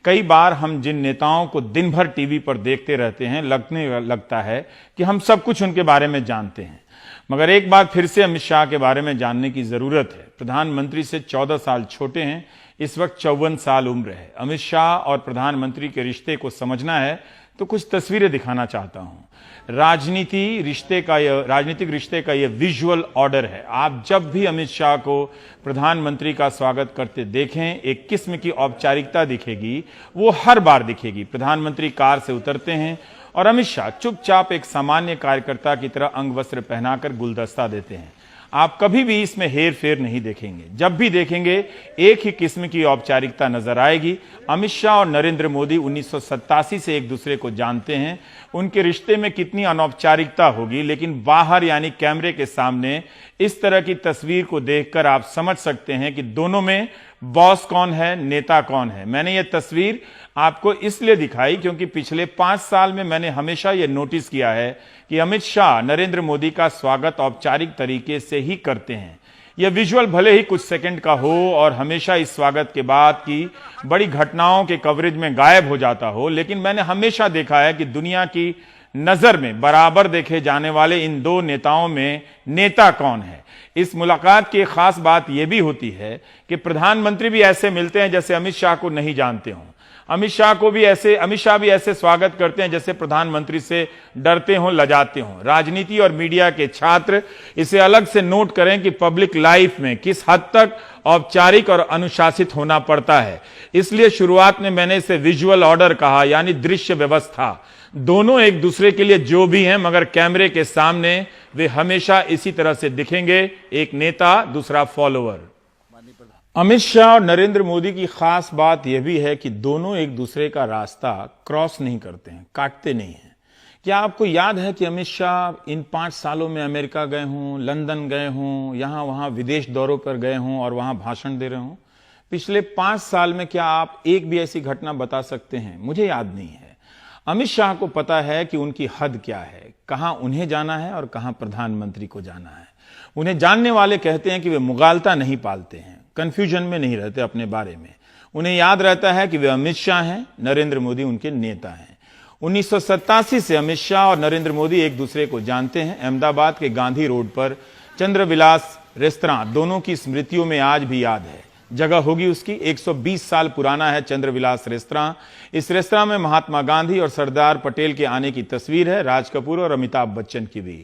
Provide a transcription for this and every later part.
कई बार हम जिन नेताओं को दिन भर टीवी पर देखते रहते हैं लगने लगता है कि हम सब कुछ उनके बारे में जानते हैं, मगर एक बार फिर से अमित शाह के बारे में जानने की जरूरत है। प्रधानमंत्री से 14 साल छोटे हैं, इस वक्त 54 साल उम्र है। अमित शाह और प्रधानमंत्री के रिश्ते को समझना है तो कुछ तस्वीरें दिखाना चाहता हूं। राजनीतिक रिश्ते का यह विजुअल ऑर्डर है। आप जब भी अमित शाह को प्रधानमंत्री का स्वागत करते देखें, एक किस्म की औपचारिकता दिखेगी, वो हर बार दिखेगी। प्रधानमंत्री कार से उतरते हैं और अमित शाह चुपचाप एक सामान्य कार्यकर्ता की तरह अंग वस्त्र पहनाकर गुलदस्ता देते हैं। आप कभी भी इसमें हेर फेर नहीं देखेंगे। जब भी देखेंगे एक ही किस्म की औपचारिकता नजर आएगी। अमित शाह और नरेंद्र मोदी 1987 से एक दूसरे को जानते हैं। उनके रिश्ते में कितनी अनौपचारिकता होगी, लेकिन बाहर यानी कैमरे के सामने इस तरह की तस्वीर को देखकर आप समझ सकते हैं कि दोनों में बॉस कौन है, नेता कौन है। मैंने ये तस्वीर आपको इसलिए दिखाई क्योंकि पिछले 5 साल में मैंने हमेशा ये नोटिस किया है कि अमित शाह नरेंद्र मोदी का स्वागत औपचारिक तरीके से ही करते हैं। यह विजुअल भले ही कुछ सेकंड का हो और हमेशा इस स्वागत के बाद की बड़ी घटनाओं के कवरेज में गायब हो जाता हो, लेकिन मैंने हमेशा देखा है कि दुनिया की नजर में बराबर देखे जाने वाले इन दो नेताओं में नेता कौन है। इस मुलाकात की खास बात यह भी होती है कि प्रधानमंत्री भी ऐसे मिलते हैं जैसे अमित शाह को नहीं जानते हों। अमित शाह भी ऐसे स्वागत करते हैं जैसे प्रधानमंत्री से डरते हों, लजाते हों। राजनीति और मीडिया के छात्र इसे अलग से नोट करें कि पब्लिक लाइफ में किस हद तक औपचारिक और अनुशासित होना पड़ता है। इसलिए शुरुआत में मैंने इसे विजुअल ऑर्डर कहा, यानी दृश्य व्यवस्था। दोनों एक दूसरे के लिए जो भी हैं, मगर कैमरे के सामने वे हमेशा इसी तरह से दिखेंगे, एक नेता दूसरा फॉलोअर। अमित शाह और नरेंद्र मोदी की खास बात यह भी है कि दोनों एक दूसरे का रास्ता क्रॉस नहीं करते हैं, काटते नहीं हैं। क्या आपको याद है कि अमित शाह इन 5 सालों में अमेरिका गए हों, लंदन गए हों, यहां वहां विदेश दौरों पर गए हों और वहां भाषण दे रहे हों? पिछले 5 साल में क्या आप एक भी ऐसी घटना बता सकते हैं? मुझे याद नहीं है। अमित शाह को पता है कि उनकी हद क्या है, कहां उन्हें जाना है और कहां प्रधानमंत्री को जाना है। उन्हें जानने वाले कहते हैं कि वे मुगालता नहीं पालते हैं, कंफ्यूजन में नहीं रहते अपने बारे में। उन्हें याद रहता है कि वे अमित शाह हैं, नरेंद्र मोदी उनके नेता हैं। 1987 से अमित शाह और नरेंद्र मोदी एक दूसरे को जानते हैं। अहमदाबाद के गांधी रोड पर चंद्रविलास रेस्तरां दोनों की स्मृतियों में आज भी याद है। जगह होगी उसकी, 120 साल पुराना है चंद्रविलास रेस्तरां। इस रेस्तरां में महात्मा गांधी और सरदार पटेल के आने की तस्वीर है, राज कपूर और अमिताभ बच्चन की भी।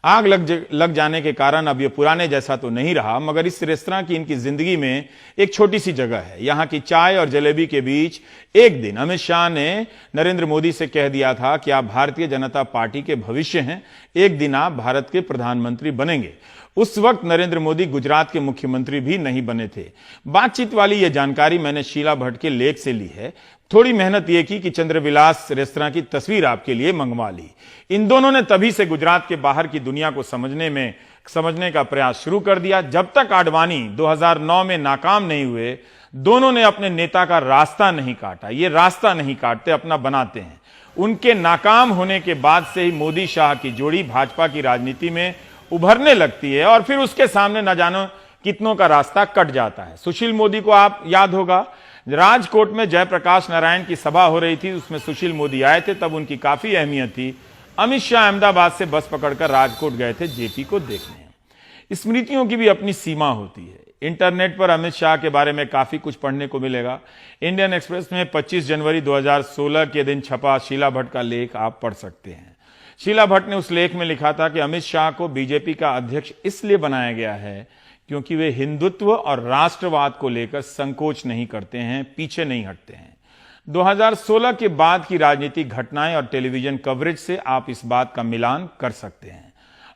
आग लग जाने के कारण अब यह पुराने जैसा तो नहीं रहा, मगर इस रेस्तरां की इनकी जिंदगी में एक छोटी सी जगह है। यहां की चाय और जलेबी के बीच एक दिन अमित शाह ने नरेंद्र मोदी से कह दिया था कि आप भारतीय जनता पार्टी के भविष्य हैं, एक दिन आप भारत के प्रधानमंत्री बनेंगे। उस वक्त नरेंद्र मोदी गुजरात के मुख्यमंत्री भी नहीं बने थे। बातचीत वाली यह जानकारी मैंने शीला भट्ट के लेख से ली है। थोड़ी मेहनत यह की कि चंद्रविलास रेस्तरां की तस्वीर आपके लिए मंगवा ली। इन दोनों ने तभी से गुजरात के बाहर की दुनिया को समझने का प्रयास शुरू कर दिया। जब तक आडवाणी 2009 में नाकाम नहीं हुए, दोनों ने अपने नेता का रास्ता नहीं काटा। ये रास्ता नहीं काटते, अपना बनाते हैं। उनके नाकाम होने के बाद से ही मोदी शाह की जोड़ी भाजपा की राजनीति में उभरने लगती है और फिर उसके सामने न जानो कितनों का रास्ता कट जाता है। सुशील मोदी को आप याद होगा, राजकोट में जयप्रकाश नारायण की सभा हो रही थी, उसमें सुशील मोदी आए थे, तब उनकी काफी अहमियत थी। अमित शाह अहमदाबाद से बस पकड़कर राजकोट गए थे जेपी को देखने। स्मृतियों की भी अपनी सीमा होती है। इंटरनेट पर अमित शाह के बारे में काफी कुछ पढ़ने को मिलेगा। इंडियन एक्सप्रेस में 25 जनवरी 2016 के दिन छपा शीला भट्ट का लेख आप पढ़ सकते हैं। शीला भट्ट ने उस लेख में लिखा था कि अमित शाह को बीजेपी का अध्यक्ष इसलिए बनाया गया है क्योंकि वे हिंदुत्व और राष्ट्रवाद को लेकर संकोच नहीं करते हैं, पीछे नहीं हटते हैं। 2016 के बाद की राजनीतिक घटनाएं और टेलीविजन कवरेज से आप इस बात का मिलान कर सकते हैं।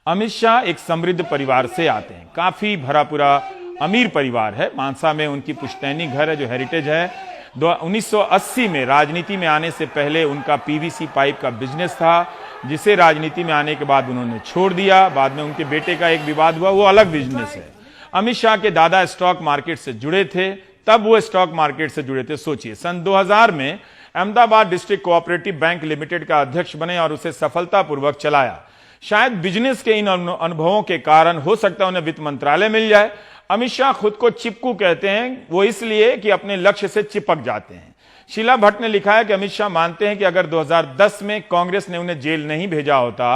अमित शाह एक समृद्ध परिवार से आते हैं, काफी भरा पूरा अमीर परिवार है। मानसा में उनकी पुश्तैनी घर है जो हेरिटेज है। 1980 में राजनीति में आने से पहले उनका पीवीसी पाइप का बिजनेस था, जिसे राजनीति में आने के बाद उन्होंने छोड़ दिया। बाद में उनके बेटे का एक विवाद हुआ, वो अलग बिजनेस है। अमित शाह के दादा स्टॉक मार्केट से जुड़े थे, तब वो स्टॉक मार्केट से जुड़े थे। सोचिए, सन 2000 में Ahmedabad district cooperative bank limited का अध्यक्ष बने और उसे सफलतापूर्वक चलाया। शायद बिजनेस के इन अनुभवों के कारण हो सकता है उन्हें वित्त मंत्रालय मिल जाए। अमित शाह खुद को चिपकू कहते हैं, वो इसलिए कि अपने लक्ष्य से चिपक जाते हैं। शीला भट्ट ने लिखा है कि अमित शाह मानते हैं कि अगर 2010 में कांग्रेस ने उन्हें जेल नहीं भेजा होता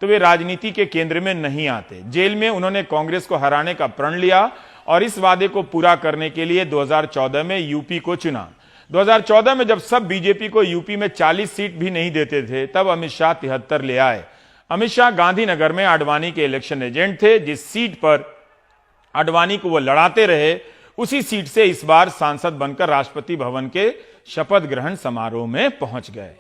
तो वे राजनीति के केंद्र में नहीं आते। जेल में उन्होंने कांग्रेस को हराने का प्रण लिया और इस वादे को पूरा करने के लिए 2014 में यूपी को चुना। 2014 में जब सब बीजेपी को यूपी में 40 सीट भी नहीं देते थे, तब अमित शाह 73 ले आए। अमित शाह गांधीनगर में आडवाणी के इलेक्शन एजेंट थे। जिस सीट पर आडवाणी को वो लड़ाते रहे, उसी सीट से इस बार सांसद बनकर राष्ट्रपति भवन के शपथ ग्रहण समारोह में पहुंच गए।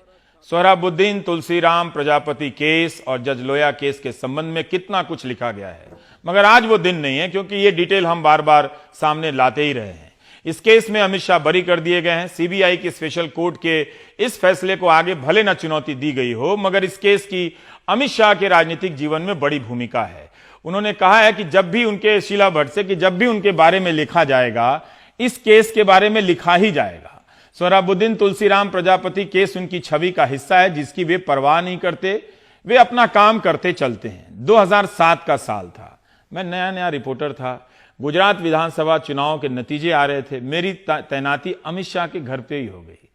सोहराबुद्दीन तुलसीराम प्रजापति केस और जज लोया केस के संबंध में कितना कुछ लिखा गया है, मगर आज वो दिन नहीं है, क्योंकि ये डिटेल हम बार बार सामने लाते ही रहे हैं। इस केस में अमित शाह बरी कर दिए गए हैं। सीबीआई की स्पेशल कोर्ट के इस फैसले को आगे भले न चुनौती दी गई हो, मगर इस केस की अमित शाह के राजनीतिक जीवन में बड़ी भूमिका है। उन्होंने कहा है कि जब भी उनके, शीला भट्ट से, कि जब भी उनके बारे में लिखा जाएगा, इस केस के बारे में लिखा ही जाएगा। सोहराबुद्दीन तुलसीराम प्रजापति केस उनकी छवि का हिस्सा है, जिसकी वे परवाह नहीं करते। वे अपना काम करते चलते हैं। 2007 का साल था, मैं नया नया रिपोर्टर था। गुजरात विधानसभा चुनाव के नतीजे आ रहे थे। मेरी तैनाती अमित शाह के घर पे ही हो गई।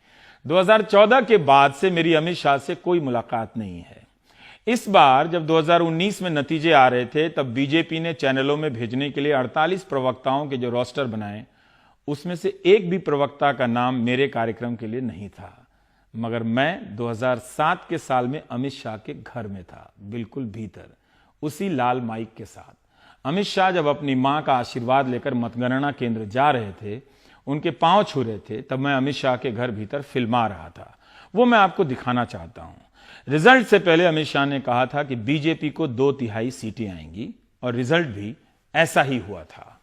2014 के बाद से मेरी अमित शाह से कोई मुलाकात नहीं है। इस बार जब 2019 में नतीजे आ रहे थे, तब बीजेपी ने चैनलों में भेजने के लिए 48 प्रवक्ताओं के जो रोस्टर बनाए, उसमें से एक भी प्रवक्ता का नाम मेरे कार्यक्रम के लिए नहीं था। मगर मैं 2007 के साल में अमित शाह के घर में था, बिल्कुल भीतर, उसी लाल माइक के साथ। अमित शाह जब अपनी मां का आशीर्वाद लेकर मतगणना केंद्र जा रहे थे, उनके पांव छू रहे थे, तब मैं अमित शाह के घर भीतर फिल्मा रहा था। वो मैं आपको दिखाना चाहता हूं। रिजल्ट से पहले अमित शाह ने कहा था कि बीजेपी को 2/3 सीटें आएंगी, और रिजल्ट भी ऐसा ही हुआ था।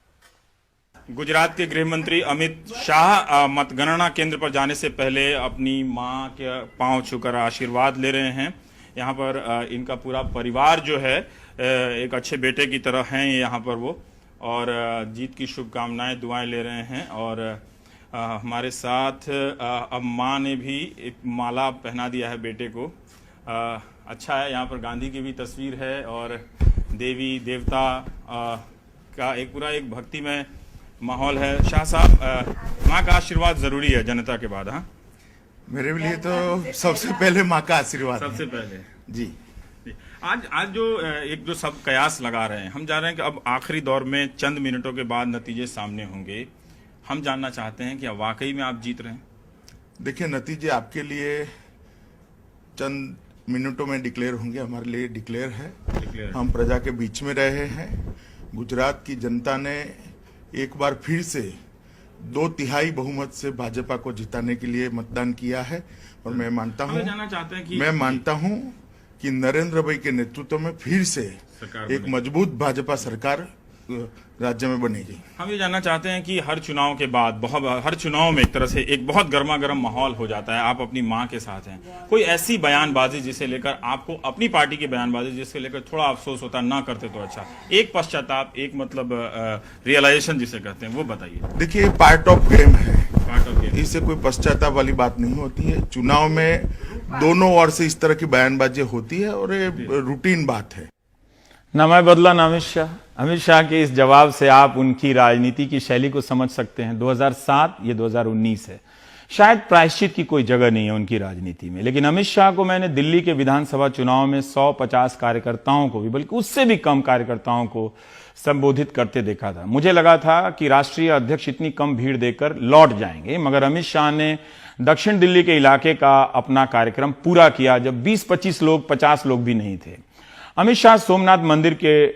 गुजरात के गृह मंत्री अमित शाह मतगणना केंद्र पर जाने से पहले अपनी मां के पांव छूकर आशीर्वाद ले रहे हैं। यहाँ पर इनका पूरा परिवार जो है एक अच्छे बेटे की तरह हैं यहाँ पर वो, और जीत की शुभकामनाएं, दुआएं ले रहे हैं। और हमारे साथ अब मां ने भी एक माला पहना दिया है बेटे को। अच्छा है, यहाँ पर गांधी की भी तस्वीर है और देवी देवता का एक पूरा एक भक्तिमय माहौल है। शाह साहब, माँ का आशीर्वाद जरूरी है जनता के बाद? हाँ, मेरे लिए तो सबसे पहले माँ का आशीर्वाद सबसे पहले जी। आज जो एक जो सब कयास लगा रहे हैं, हम जा रहे हैं कि अब आखिरी दौर में चंद मिनटों के बाद नतीजे सामने होंगे। हम जानना चाहते हैं कि वाकई में आप जीत रहे हैं? देखिए, नतीजे आपके लिए चंद मिनटों में डिक्लेयर होंगे, हमारे लिए डिक्लेयर है। हम प्रजा के बीच में रहे हैं। गुजरात की जनता ने एक बार फिर से 2/3 बहुमत से भाजपा को जिताने के लिए मतदान किया है। और मैं मानता हूं कि नरेंद्र भाई के नेतृत्व में फिर से एक मजबूत भाजपा सरकार राज्य में बनेगी। हम ये जानना चाहते हैं कि हर चुनाव के बाद हर चुनाव में एक तरह से एक बहुत गर्मा गर्म माहौल हो जाता है। आप अपनी मां के साथ हैं, कोई ऐसी बयानबाजी जिसे लेकर आपको, अपनी पार्टी की बयानबाजी जिससे लेकर थोड़ा अफसोस होता, ना करते तो अच्छा, एक पश्चाताप, एक मतलब रियलाइजेशन जिसे कहते हैं, वो बताइए। देखिए, पार्ट ऑफ गेम है, इससे कोई पश्चाताप वाली बात नहीं होती है। चुनाव में दोनों ओर से इस तरह की बयानबाजी होती है और ये रूटीन बात है। ना मैं बदला ना अमित शाह। अमित शाह के इस जवाब से आप उनकी राजनीति की शैली को समझ सकते हैं। 2007, ये 2019 है। शायद प्रायश्चित की कोई जगह नहीं है उनकी राजनीति में, लेकिन अमित शाह को मैंने दिल्ली के विधानसभा चुनाव में 150 कार्यकर्ताओं को भी, बल्कि उससे भी कम कार्यकर्ताओं को संबोधित करते देखा था। मुझे लगा था कि राष्ट्रीय अध्यक्ष इतनी कम भीड़ देकर लौट जाएंगे, मगर अमित शाह ने दक्षिण दिल्ली के इलाके का अपना कार्यक्रम पूरा किया, जब 20-25 लोग, 50 लोग भी नहीं थे। अमित शाह सोमनाथ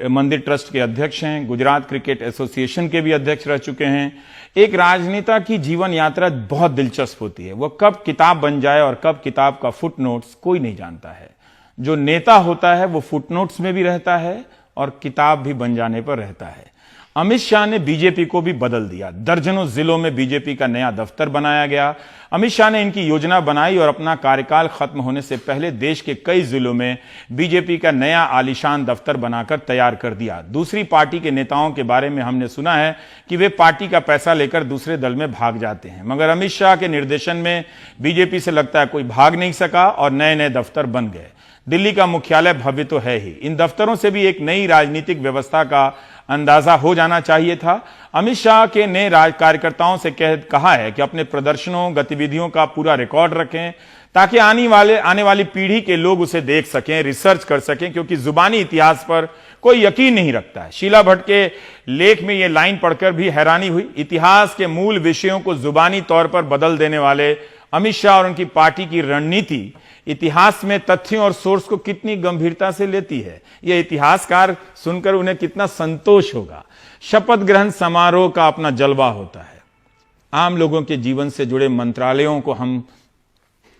मंदिर ट्रस्ट के अध्यक्ष हैं, गुजरात क्रिकेट एसोसिएशन के भी अध्यक्ष रह चुके हैं। एक राजनेता की जीवन यात्रा बहुत दिलचस्प होती है। वह कब किताब बन जाए और कब किताब का फुटनोट्स कोई नहीं जानता है। जो नेता होता है वो फुटनोट्स में भी रहता है और किताब भी बन जाने पर रहता है। अमित शाह ने बीजेपी को भी बदल दिया। दर्जनों जिलों में बीजेपी का नया दफ्तर बनाया गया। अमित शाह ने इनकी योजना बनाई और अपना कार्यकाल खत्म होने से पहले देश के कई जिलों में बीजेपी का नया आलीशान दफ्तर बनाकर तैयार कर दिया। दूसरी पार्टी के नेताओं के बारे में हमने सुना है कि वे पार्टी का पैसा लेकर दूसरे दल में भाग जाते हैं, मगर अमित शाह के निर्देशन में बीजेपी से लगता है कोई भाग नहीं सका और नए नए दफ्तर बन गए। दिल्ली का मुख्यालय भव्य तो है ही, इन दफ्तरों से भी एक नई राजनीतिक व्यवस्था का अंदाजा हो जाना चाहिए था। अमित शाह के ने कार्यकर्ताओं से कहा है कि अपने प्रदर्शनों गतिविधियों का पूरा रिकॉर्ड रखें ताकि आने वाली पीढ़ी के लोग उसे देख सकें, रिसर्च कर सकें, क्योंकि जुबानी इतिहास पर कोई यकीन नहीं रखता है। शीला भट्ट के लेख में यह लाइन पढ़कर भी हैरानी हुई, इतिहास के मूल विषयों को जुबानी तौर पर बदल देने वाले अमित शाह और उनकी पार्टी की रणनीति इतिहास में तथ्यों और सोर्स को कितनी गंभीरता से लेती है। यह इतिहासकार सुनकर उन्हें कितना संतोष होगा। शपथ ग्रहण समारोह का अपना जलवा होता है। आम लोगों के जीवन से जुड़े मंत्रालयों को हम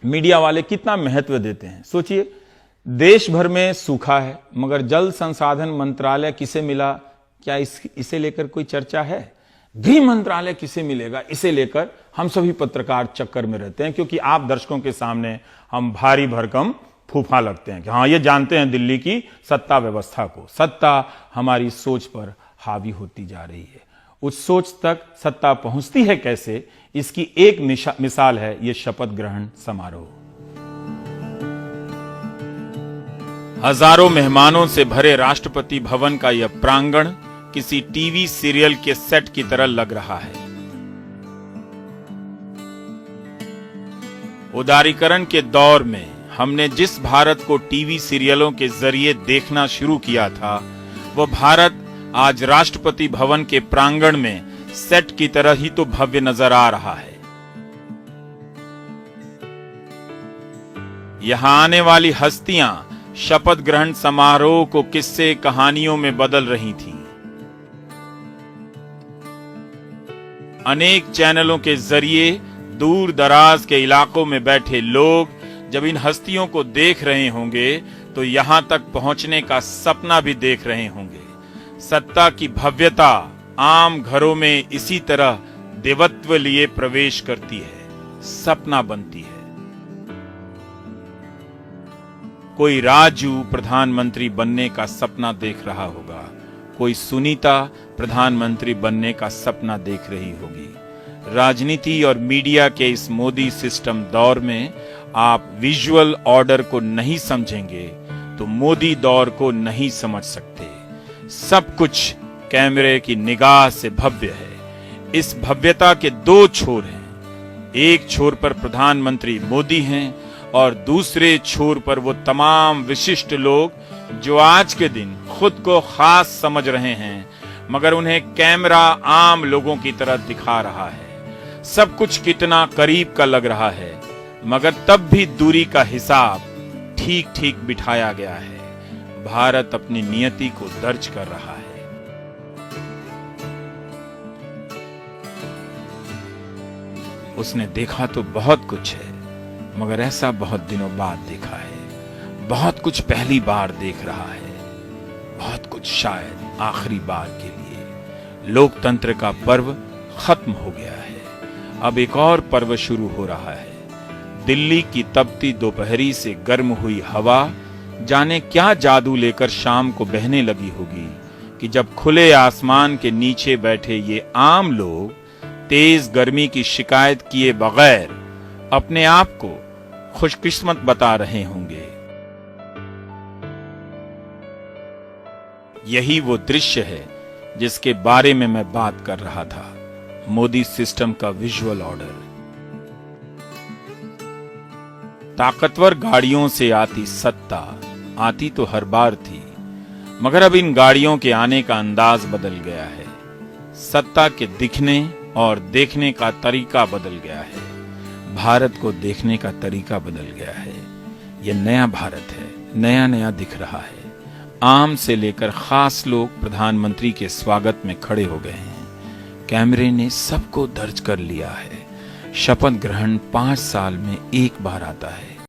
मीडिया वाले कितना महत्व देते हैं। सोचिए, देश भर में सूखा है मगर जल संसाधन मंत्रालय किसे मिला, क्या इसे लेकर कोई चर्चा है? गृह मंत्रालय किसे मिलेगा, इसे लेकर हम सभी पत्रकार चक्कर में रहते हैं, क्योंकि आप दर्शकों के सामने हम भारी भरकम फूफा लगते हैं कि हाँ, ये जानते हैं दिल्ली की सत्ता व्यवस्था को। सत्ता हमारी सोच पर हावी होती जा रही है। उस सोच तक सत्ता पहुंचती है कैसे, इसकी एक मिसाल है ये शपथ ग्रहण समारोह। हजारों मेहमानों से भरे राष्ट्रपति भवन का यह प्रांगण किसी टीवी सीरियल के सेट की तरह लग रहा है। उदारीकरण के दौर में हमने जिस भारत को टीवी सीरियलों के जरिए देखना शुरू किया था, वह भारत आज राष्ट्रपति भवन के प्रांगण में सेट की तरह ही तो भव्य नजर आ रहा है। यहां आने वाली हस्तियां शपथ ग्रहण समारोह को किस्से कहानियों में बदल रही थीं। अनेक चैनलों के जरिए दूर दराज के इलाकों में बैठे लोग जब इन हस्तियों को देख रहे होंगे तो यहां तक पहुंचने का सपना भी देख रहे होंगे। सत्ता की भव्यता आम घरों में इसी तरह देवत्व लिए प्रवेश करती है, सपना बनती है। कोई राजू प्रधानमंत्री बनने का सपना देख रहा होगा, कोई सुनीता प्रधानमंत्री बनने का सपना देख रही होगी। राजनीति और मीडिया के इस मोदी सिस्टम दौर में आप विजुअल ऑर्डर को नहीं समझेंगे तो मोदी दौर को नहीं समझ सकते। सब कुछ कैमरे की निगाह से भव्य है। इस भव्यता के दो छोर हैं। एक छोर पर प्रधानमंत्री मोदी हैं और दूसरे छोर पर वो तमाम विशिष्ट लोग जो आज के दिन खुद को खास समझ रहे हैं, मगर उन्हें कैमरा आम लोगों की तरह दिखा रहा है। सब कुछ कितना करीब का लग रहा है, मगर तब भी दूरी का हिसाब ठीक ठीक बिठाया गया है। भारत अपनी नियति को दर्ज कर रहा है। उसने देखा तो बहुत कुछ है, मगर ऐसा बहुत दिनों बाद देखा है। बहुत कुछ पहली बार देख रहा है, बहुत कुछ शायद आखिरी बार के लिए। लोकतंत्र का पर्व खत्म हो गया है, अब एक और पर्व शुरू हो रहा है। दिल्ली की तपती दोपहरी से गर्म हुई हवा जाने क्या जादू लेकर शाम को बहने लगी होगी कि जब खुले आसमान के नीचे बैठे ये आम लोग तेज गर्मी की शिकायत किए बगैर अपने आप को खुशकिस्मत बता रहे होंगे। यही वो दृश्य है जिसके बारे में मैं बात कर रहा था, मोदी सिस्टम का विजुअल ऑर्डर। ताकतवर गाड़ियों से आती सत्ता आती तो हर बार थी, मगर अब इन गाड़ियों के आने का अंदाज बदल गया है। सत्ता के दिखने और देखने का तरीका बदल गया है। भारत को देखने का तरीका बदल गया है। यह नया भारत है, नया नया दिख रहा है। आम से लेकर खास लोग प्रधानमंत्री के स्वागत में खड़े हो गए हैं। कैमरे ने सबको दर्ज कर लिया है। शपथ ग्रहण 5 साल में एक बार आता है।